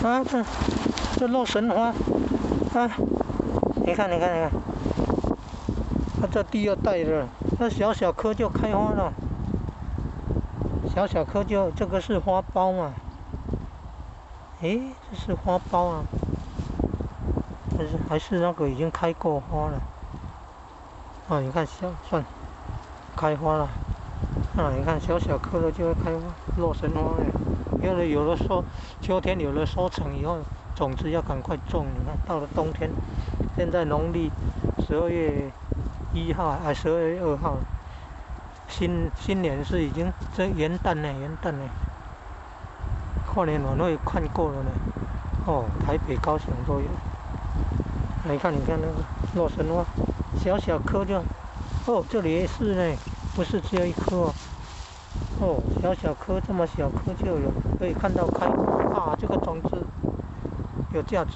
啊，这洛神花啊，你看，它这第二代了，那小小颗就开花了，小小颗就这个是花苞嘛？诶，这是花苞啊，还是那个已经开过花了？啊，你看算开花了。啊，你看小小颗的就会开花，洛神花哎，因为有的说秋天有了收成以后，种子要赶快种。你看到了冬天，现在农历12月1号还12月2号，新年是已经这元旦呢，跨年晚会看过了呢。哦，台北、高雄都有。你看那个洛神花，小小颗就，哦，这里也是呢，不是只有一颗哦。哦，小小颗这么小颗就有，可以看到开花啊！这个种子有价值。